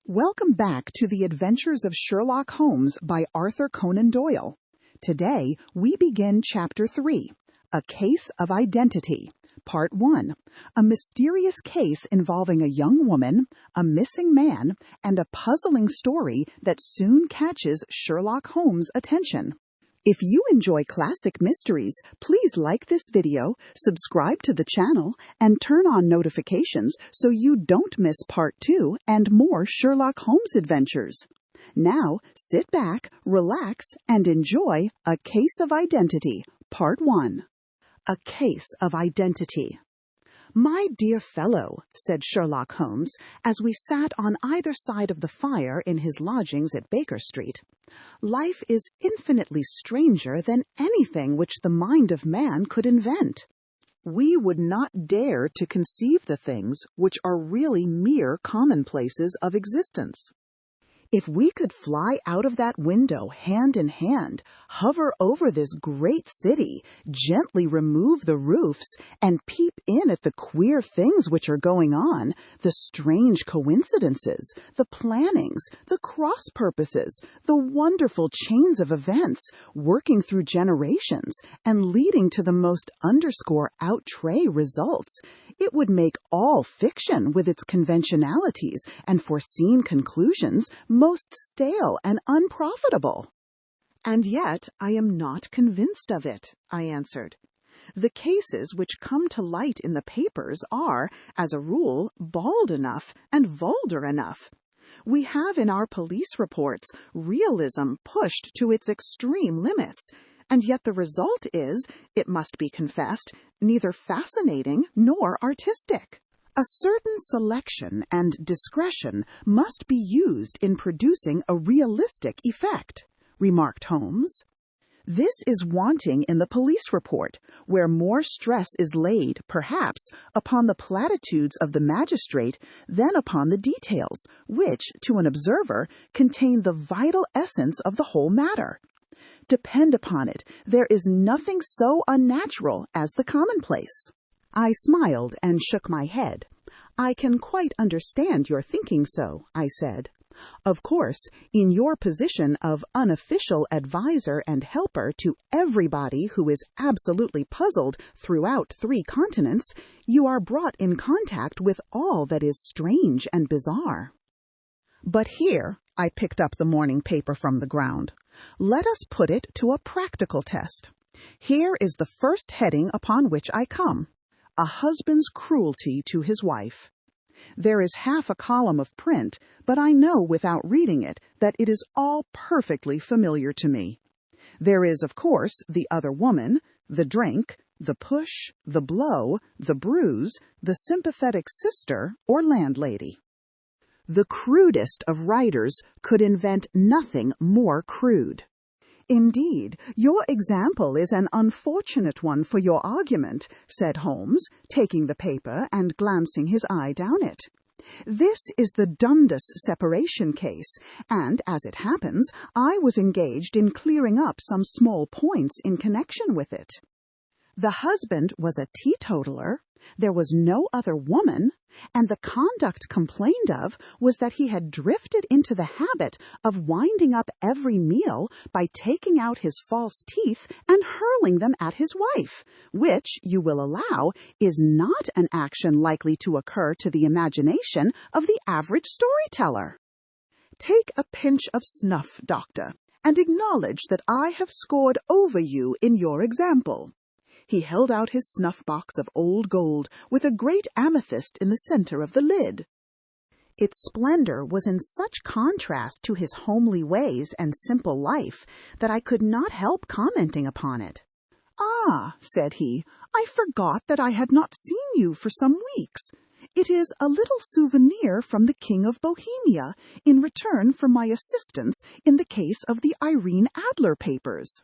Welcome back to The Adventures of Sherlock Holmes by Arthur Conan Doyle. Today, we begin Chapter 3, A Case of Identity, Part 1, a mysterious case involving a young woman, a missing man, and a puzzling story that soon catches Sherlock Holmes' attention. If you enjoy classic mysteries, please like this video, subscribe to the channel, and turn on notifications so you don't miss Part 2 and more Sherlock Holmes adventures. Now, sit back, relax, and enjoy A Case of Identity, Part 1. A Case of Identity. "My dear fellow," said Sherlock Holmes, as we sat on either side of the fire in his lodgings at Baker Street, "life is infinitely stranger than anything which the mind of man could invent. We would not dare to conceive the things which are really mere commonplaces of existence. If we could fly out of that window hand in hand, hover over this great city, gently remove the roofs, and peep in at the queer things which are going on, the strange coincidences, the plannings, the cross-purposes, the wonderful chains of events, working through generations and leading to the most outre results, it would make all fiction with its conventionalities and foreseen conclusions most stale and unprofitable." "And yet I am not convinced of it," I answered. "The cases which come to light in the papers are, as a rule, bald enough and vulgar enough. We have in our police reports realism pushed to its extreme limits, and yet the result is, it must be confessed, neither fascinating nor artistic. A certain selection and discretion must be used in producing a realistic effect," remarked Holmes. "This is wanting in the police report, where more stress is laid, perhaps, upon the platitudes of the magistrate than upon the details, which, to an observer, contain the vital essence of the whole matter. Depend upon it, there is nothing so unnatural as the commonplace." I smiled and shook my head. "I can quite understand your thinking so," I said. "Of course, in your position of unofficial adviser and helper to everybody who is absolutely puzzled throughout 3 continents, you are brought in contact with all that is strange and bizarre. But here," I picked up the morning paper from the ground, "let us put it to a practical test. Here is the first heading upon which I come. A husband's cruelty to his wife. There is half a column of print, but I know without reading it that it is all perfectly familiar to me. There is, of course, the other woman, the drink, the push, the blow, the bruise, the sympathetic sister or landlady. The crudest of writers could invent nothing more crude. Indeed, your example is an unfortunate one for your argument," said Holmes, taking the paper and glancing his eye down it. "This is the Dundas separation case, and, as it happens, I was engaged in clearing up some small points in connection with it. The husband was a teetotaler, there was no other woman, and the conduct complained of was that he had drifted into the habit of winding up every meal by taking out his false teeth and hurling them at his wife, which, you will allow, is not an action likely to occur to the imagination of the average storyteller. Take a pinch of snuff, Doctor, and acknowledge that I have scored over you in your example." He held out his snuff-box of old gold with a great amethyst in the center of the lid. Its splendor was in such contrast to his homely ways and simple life that I could not help commenting upon it. "Ah," said he, "I forgot that I had not seen you for some weeks. It is a little souvenir from the King of Bohemia in return for my assistance in the case of the Irene Adler papers."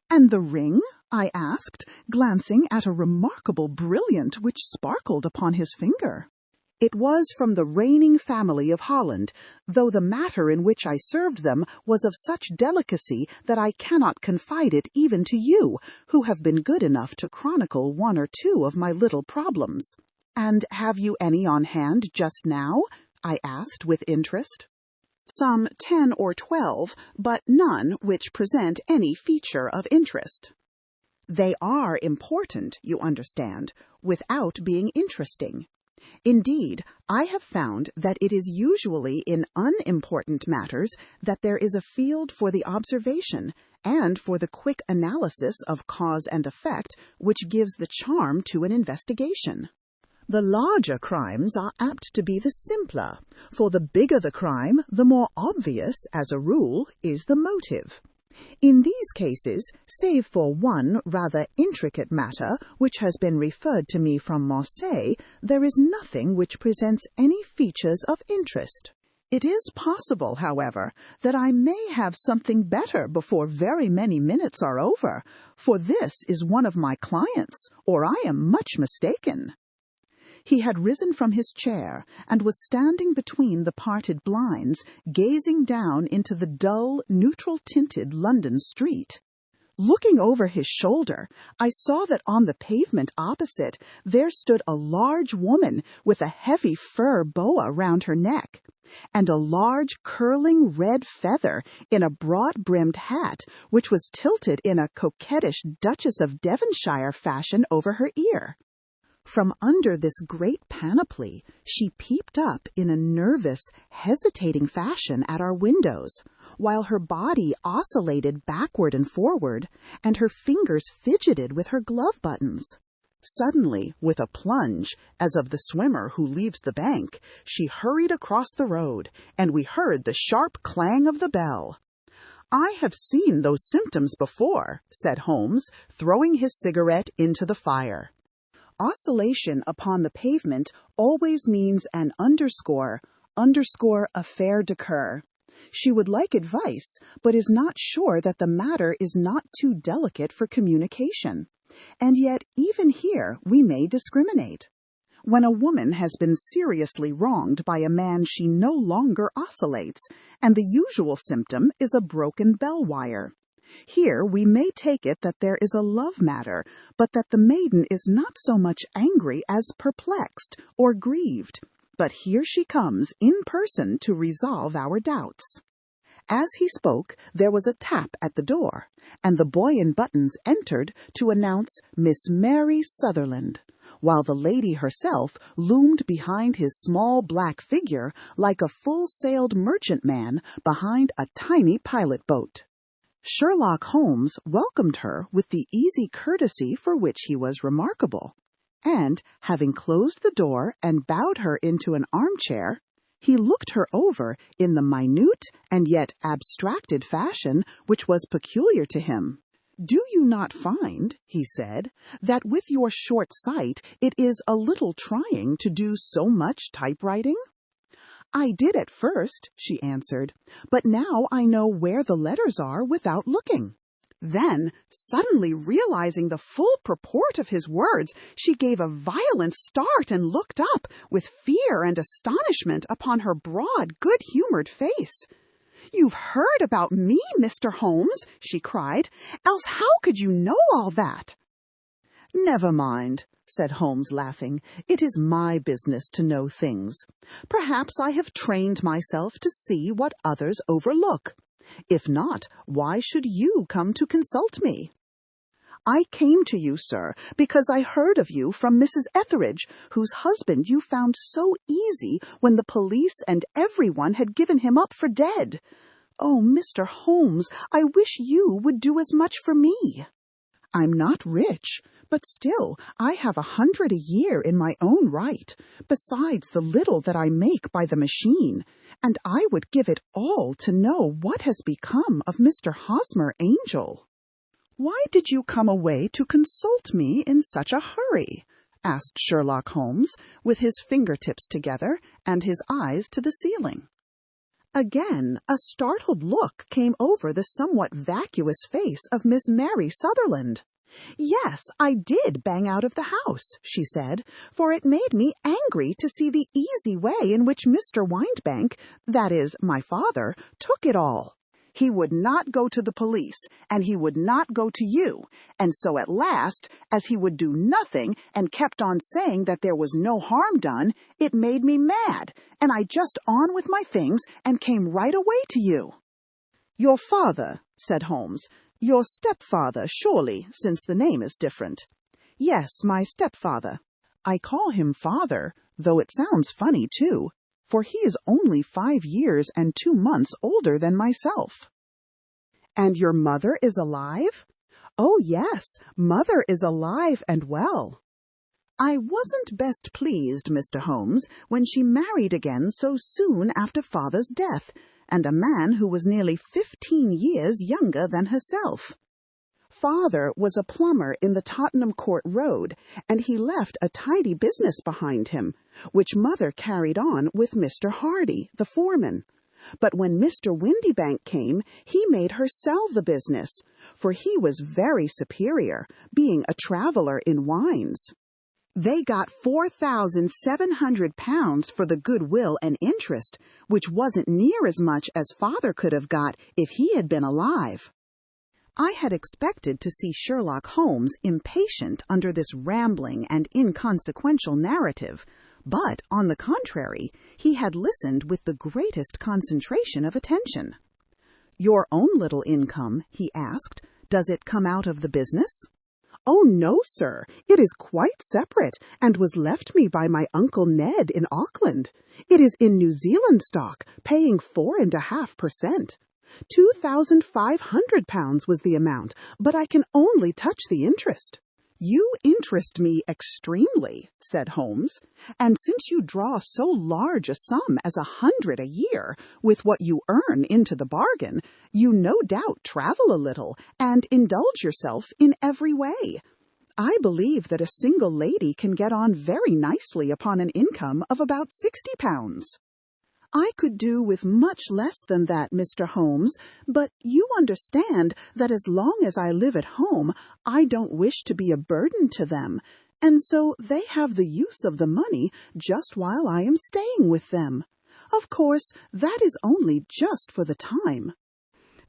"And the ring?" I asked, glancing at a remarkable brilliant which sparkled upon his finger. "It was from the reigning family of Holland, though the matter in which I served them was of such delicacy that I cannot confide it even to you, who have been good enough to chronicle 1 or 2 of my little problems." "And have you any on hand just now?" I asked with interest. Some 10 or 12, but none which present any feature of interest. They are important, you understand, without being interesting. Indeed, I have found that it is usually in unimportant matters that there is a field for the observation and for the quick analysis of cause and effect which gives the charm to an investigation. The larger crimes are apt to be the simpler, for the bigger the crime, the more obvious, as a rule, is the motive. In these cases, save for one rather intricate matter which has been referred to me from Marseille, there is nothing which presents any features of interest. It is possible, however, that I may have something better before very many minutes are over, for this is one of my clients, or I am much mistaken. He had risen from his chair and was standing between the parted blinds, gazing down into the dull, neutral-tinted London street. Looking over his shoulder, I saw that on the pavement opposite there stood a large woman with a heavy fur boa round her neck, and a large curling red feather in a broad-brimmed hat which was tilted in a coquettish Duchess of Devonshire fashion over her ear. From under this great panoply, she peeped up in a nervous, hesitating fashion at our windows, while her body oscillated backward and forward, and her fingers fidgeted with her glove buttons. Suddenly, with a plunge, as of the swimmer who leaves the bank, she hurried across the road, and we heard the sharp clang of the bell. "I have seen those symptoms before," said Holmes, throwing his cigarette into the fire. Oscillation upon the pavement always means an underscore affaire de coeur. She would like advice, but is not sure that the matter is not too delicate for communication. And yet, even here, we may discriminate. When a woman has been seriously wronged by a man she no longer oscillates, and the usual symptom is a broken bell wire. Here we may take it that there is a love matter, but that the maiden is not so much angry as perplexed or grieved. But here she comes in person to resolve our doubts. As he spoke, there was a tap at the door, and the boy in buttons entered to announce Miss Mary Sutherland, while the lady herself loomed behind his small black figure like a full-sailed merchantman behind a tiny pilot boat. Sherlock Holmes welcomed her with the easy courtesy for which he was remarkable, and, having closed the door and bowed her into an armchair, he looked her over in the minute and yet abstracted fashion which was peculiar to him. "Do you not find," he said, "that with your short sight it is a little trying to do so much typewriting?" "I did at first," she answered, "but now I know where the letters are without looking." Then, suddenly realizing the full purport of his words, she gave a violent start and looked up, with fear and astonishment upon her broad, good-humored face. "You've heard about me, Mr. Holmes," she cried, "else how could you know all that?" "Never mind," said Holmes, laughing. "It is my business to know things. Perhaps I have trained myself to see what others overlook. If not, why should you come to consult me?" "I came to you, sir, because I heard of you from Mrs. Etheridge, whose husband you found so easy when the police and everyone had given him up for dead. Oh, Mr. Holmes, I wish you would do as much for me. I'm not rich, but still I have 100 a year in my own right, besides the little that I make by the machine, and I would give it all to know what has become of Mr. Hosmer Angel." "Why did you come away to consult me in such a hurry?" asked Sherlock Holmes, with his fingertips together and his eyes to the ceiling. Again, a startled look came over the somewhat vacuous face of Miss Mary Sutherland. "Yes, I did bang out of the house," she said, "for it made me angry to see the easy way in which Mr. Windbank, that is, my father, took it all. He would not go to the police, and he would not go to you, and so at last, as he would do nothing and kept on saying that there was no harm done, it made me mad, and I just on with my things and came right away to you." "Your father," said Holmes. "Your stepfather, surely, since the name is different." "Yes, my stepfather. I call him father, though it sounds funny, too, for he is only 5 years and 2 months older than myself." "And your mother is alive?" "Oh, yes, mother is alive and well." "I wasn't best pleased, Mr. Holmes, when she married again so soon after father's death, and a man who was nearly 15 years younger than herself. Father was a plumber in the Tottenham Court Road, and he left a tidy business behind him, which mother carried on with Mr. Hardy, the foreman. But when Mr. Windybank came, he made her sell the business, for he was very superior, being a traveller in wines. They got £4,700 for the goodwill and interest, which wasn't near as much as father could have got if he had been alive." I had expected to see Sherlock Holmes impatient under this rambling and inconsequential narrative, but, on the contrary, he had listened with the greatest concentration of attention. "Your own little income," he asked, "does it come out of the business?" "Oh, no, sir. It is quite separate, and was left me by my Uncle Ned in Auckland. It is in New Zealand stock, paying 4.5%. £2,500 was the amount, but I can only touch the interest." "You interest me extremely," said Holmes, "and since you draw so large a sum as 100 a year, with what you earn into the bargain, you no doubt travel a little and indulge yourself in every way. I believe that a single lady can get on very nicely upon an income of about £60. "I could do with much less than that, Mr. Holmes, but you understand that as long as I live at home, I don't wish to be a burden to them, and so they have the use of the money just while I am staying with them. Of course, that is only just for the time.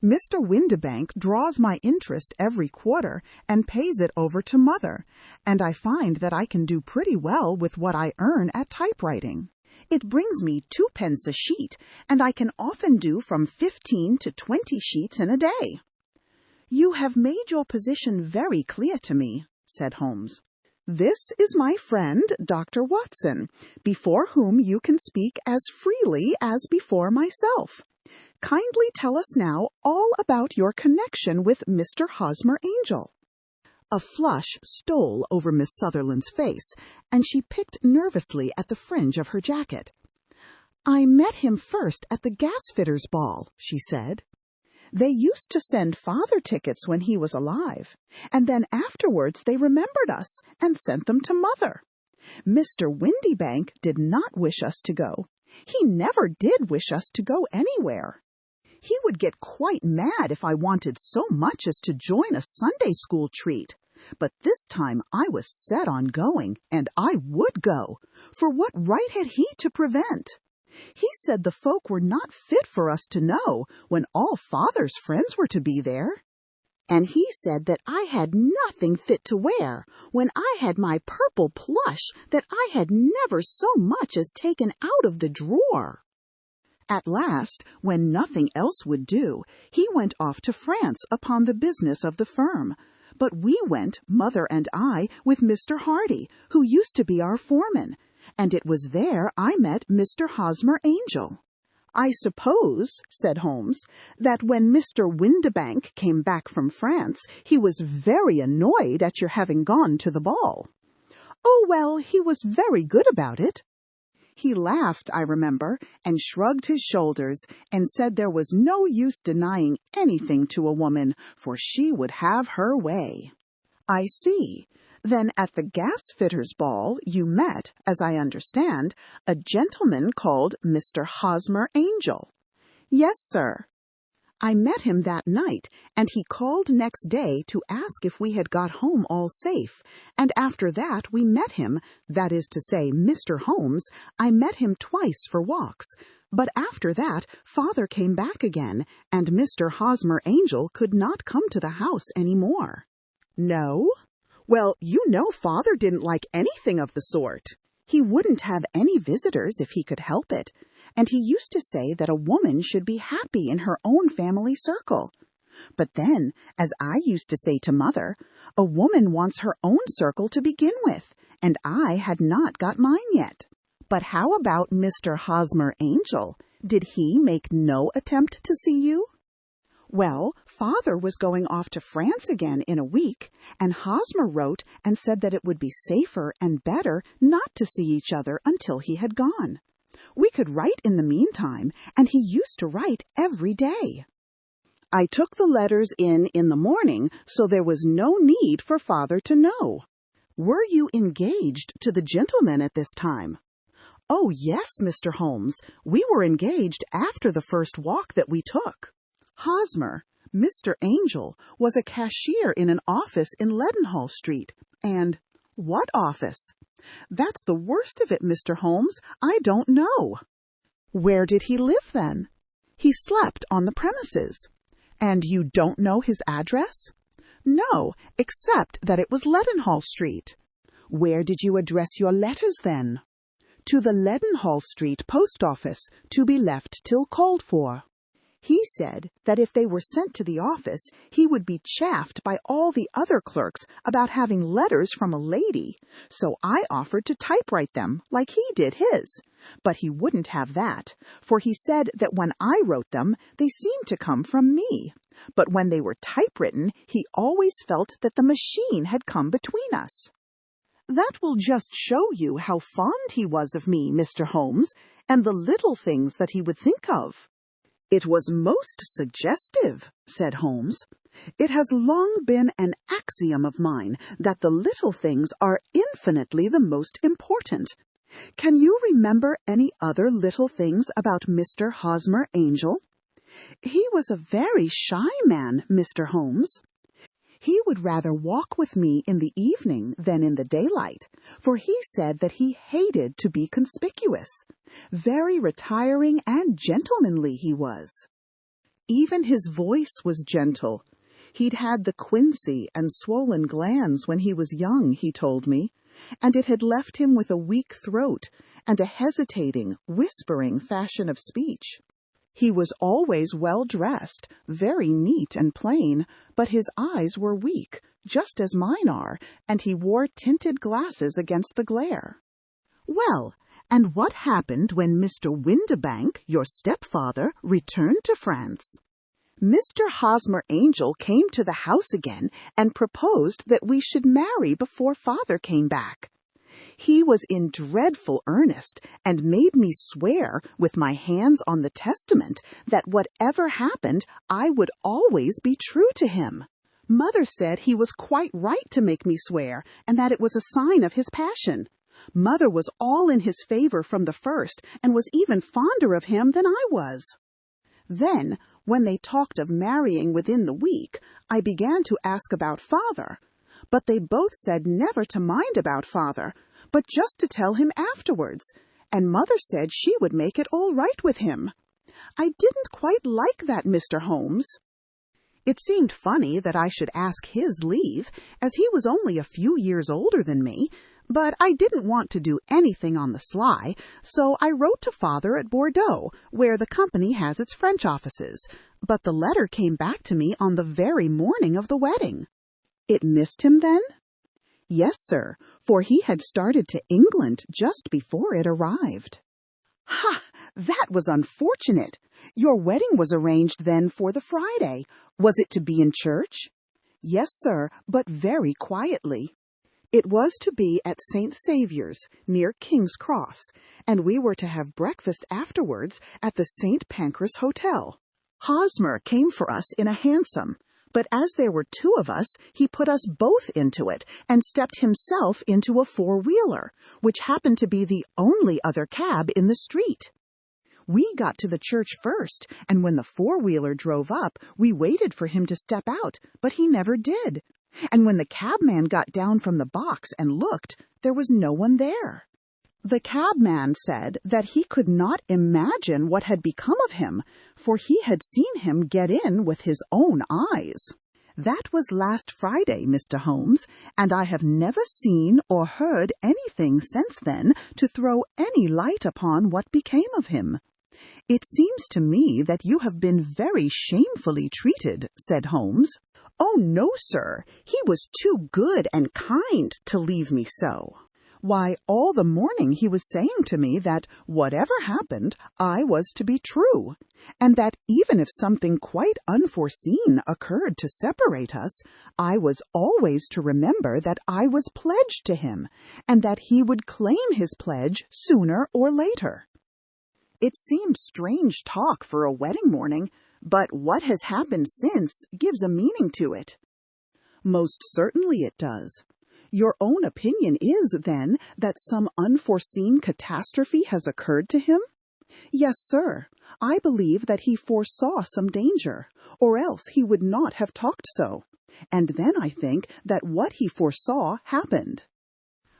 Mr. Windybank draws my interest every quarter and pays it over to mother, and I find that I can do pretty well with what I earn at typewriting. It brings me 2 pence a sheet, and I can often do from 15 to 20 sheets in a day." "You have made your position very clear to me," said Holmes. "This is my friend, Dr. Watson, before whom you can speak as freely as before myself. Kindly tell us now all about your connection with Mr. Hosmer Angel." A flush stole over Miss Sutherland's face, and she picked nervously at the fringe of her jacket. "I met him first at the gasfitters' ball," she said. "They used to send father tickets when he was alive, and then afterwards they remembered us and sent them to mother. Mr. Windybank did not wish us to go. He never did wish us to go anywhere. He would get quite mad if I wanted so much as to join a Sunday school treat. But this time I was set on going, and I would go, for what right had he to prevent? He said the folk were not fit for us to know when all father's friends were to be there. And he said that I had nothing fit to wear, when I had my purple plush that I had never so much as taken out of the drawer. At last, when nothing else would do, he went off to France upon the business of the firm. But we went, mother and I, with Mr. Hardy, who used to be our foreman, and it was there I met Mr. Hosmer Angel. I suppose, said Holmes, that when Mr. Windybank came back from France, he was very annoyed at your having gone to the ball. Oh, well, he was very good about it. He laughed, I remember, and shrugged his shoulders, and said there was no use denying anything to a woman, for she would have her way. I see. Then at the gasfitters' ball you met, as I understand, a gentleman called Mr. Hosmer Angel. Yes, sir. I met him that night, and he called next day to ask if we had got home all safe, and after that we met him, that is to say, Mr. Holmes. I met him twice for walks, but after that Father came back again, and Mr. Hosmer Angel could not come to the house any more. No? Well, you know Father didn't like anything of the sort. He wouldn't have any visitors if he could help it, and he used to say that a woman should be happy in her own family circle. But then, as I used to say to Mother, a woman wants her own circle to begin with, and I had not got mine yet. But how about Mr. Hosmer Angel? Did he make no attempt to see you? Well, Father was going off to France again in a week, and Hosmer wrote and said that it would be safer and better not to see each other until he had gone. We could write in the meantime, and he used to write every day. I took the letters in the morning, so there was no need for Father to know. Were you engaged to the gentleman at this time? Oh, yes, Mr. Holmes. We were engaged after the first walk that we took. Hosmer, Mr. Angel, was a cashier in an office in Leadenhall Street. And what office? That's the worst of it, Mr. Holmes. I don't know. Where did he live then? He slept on the premises. And you don't know his address? No, except that it was Leadenhall Street. Where did you address your letters then? To the Leadenhall Street post office, to be left till called for. He said that if they were sent to the office, he would be chaffed by all the other clerks about having letters from a lady, so I offered to typewrite them like he did his. But he wouldn't have that, for he said that when I wrote them, they seemed to come from me. But when they were typewritten, he always felt that the machine had come between us. That will just show you how fond he was of me, Mr. Holmes, and the little things that he would think of. It was most suggestive, said Holmes. It has long been an axiom of mine that the little things are infinitely the most important. Can you remember any other little things about Mr. Hosmer Angel? He was a very shy man, Mr. Holmes. He would rather walk with me in the evening than in the daylight, for he said that he hated to be conspicuous. Very retiring and gentlemanly he was. Even his voice was gentle. He'd had the quinsy and swollen glands when he was young, he told me, and it had left him with a weak throat and a hesitating, whispering fashion of speech. He was always well dressed, very neat and plain, but his eyes were weak, just as mine are, and he wore tinted glasses against the glare. Well, and what happened when Mr. Windibank, your stepfather, returned to France? Mr. Hosmer Angel came to the house again and proposed that we should marry before Father came back. He was in dreadful earnest, and made me swear, with my hands on the testament, that whatever happened, I would always be true to him. Mother said he was quite right to make me swear, and that it was a sign of his passion. Mother was all in his favor from the first, and was even fonder of him than I was. Then, when they talked of marrying within the week, I began to ask about Father. But they both said never to mind about Father, but just to tell him afterwards, and Mother said she would make it all right with him. I didn't quite like that, Mr. Holmes. It seemed funny that I should ask his leave, as he was only a few years older than me, but I didn't want to do anything on the sly, so I wrote to Father at Bordeaux, where the company has its French offices, but the letter came back to me on the very morning of the wedding. It missed him then? Yes, sir, for he had started to England just before it arrived. Ha! That was unfortunate. Your wedding was arranged then for the Friday. Was it to be in church? Yes, sir, but very quietly. It was to be at St. Saviour's, near King's Cross, and we were to have breakfast afterwards at the St. Pancras Hotel. Hosmer came for us in a hansom, but as there were two of us, he put us both into it and stepped himself into a four-wheeler, which happened to be the only other cab in the street. We got to the church first, and when the four-wheeler drove up, we waited for him to step out, but he never did. And when the cabman got down from the box and looked, there was no one there. The cabman said that he could not imagine what had become of him, for he had seen him get in with his own eyes. That was last Friday, Mr. Holmes, and I have never seen or heard anything since then to throw any light upon what became of him. It seems to me that you have been very shamefully treated, said Holmes. Oh, no, sir. He was too good and kind to leave me so. Why, all the morning he was saying to me that whatever happened, I was to be true, and that even if something quite unforeseen occurred to separate us, I was always to remember that I was pledged to him, and that he would claim his pledge sooner or later. It seemed strange talk for a wedding morning, but what has happened since gives a meaning to it. Most certainly it does. Your own opinion is, then, that some unforeseen catastrophe has occurred to him? Yes, sir. I believe that he foresaw some danger, or else he would not have talked so. And then I think that what he foresaw happened.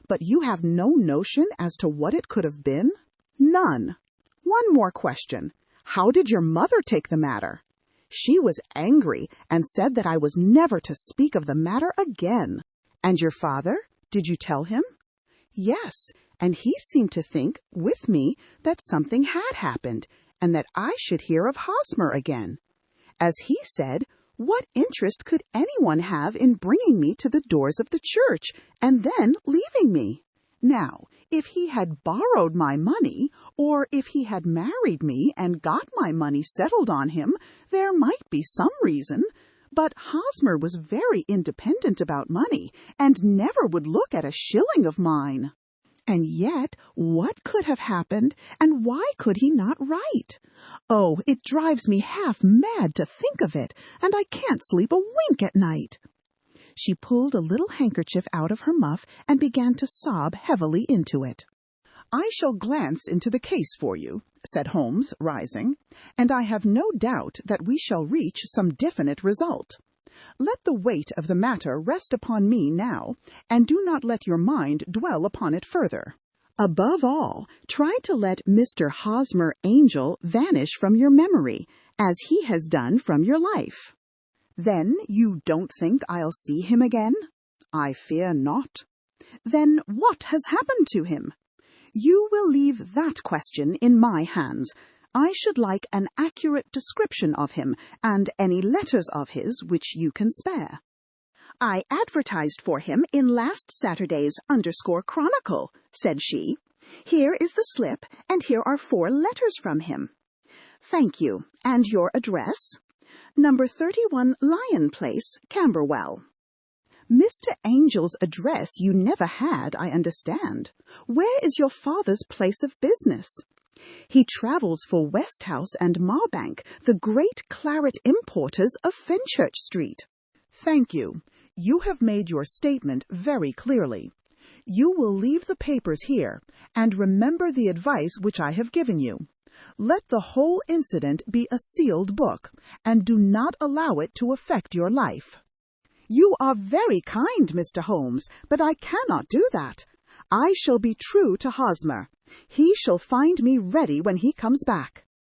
But you have no notion as to what it could have been? None. One more question. How did your mother take the matter? She was angry and said that I was never to speak of the matter again. And your father? Did you tell him? Yes, and he seemed to think, with me, that something had happened, and that I should hear of Hosmer again. As he said, what interest could anyone have in bringing me to the doors of the church, and then leaving me? Now, if he had borrowed my money, or if he had married me and got my money settled on him, there might be some reason. But Hosmer was very independent about money, and never would look at a shilling of mine. And yet, what could have happened, and why could he not write? Oh, it drives me half mad to think of it, and I can't sleep a wink at night. She pulled a little handkerchief out of her muff and began to sob heavily into it. I shall glance into the case for you, said Holmes, rising, and I have no doubt that we shall reach some definite result. Let the weight of the matter rest upon me now, and do not let your mind dwell upon it further. Above all, try to let Mr. Hosmer Angel vanish from your memory, as he has done from your life. Then you don't think I'll see him again? I fear not. Then what has happened to him? You will leave that question in my hands. I should like an accurate description of him, and any letters of his which you can spare. I advertised for him in last Saturday's _Chronicle, said she. Here is the slip, and here are 4 letters from him. Thank you, and your address? Number 31 Lion Place, Camberwell. Mr. Angel's address you never had, I understand. Where is your father's place of business? He travels for Westhouse and Marbank, the great claret importers of Fenchurch Street. Thank you. You have made your statement very clearly. You will leave the papers here, and remember the advice which I have given you. Let the whole incident be a sealed book, and do not allow it to affect your life. You are very kind, Mr. Holmes, but I cannot do that. I shall be true to Hosmer. He shall find me ready when he comes back.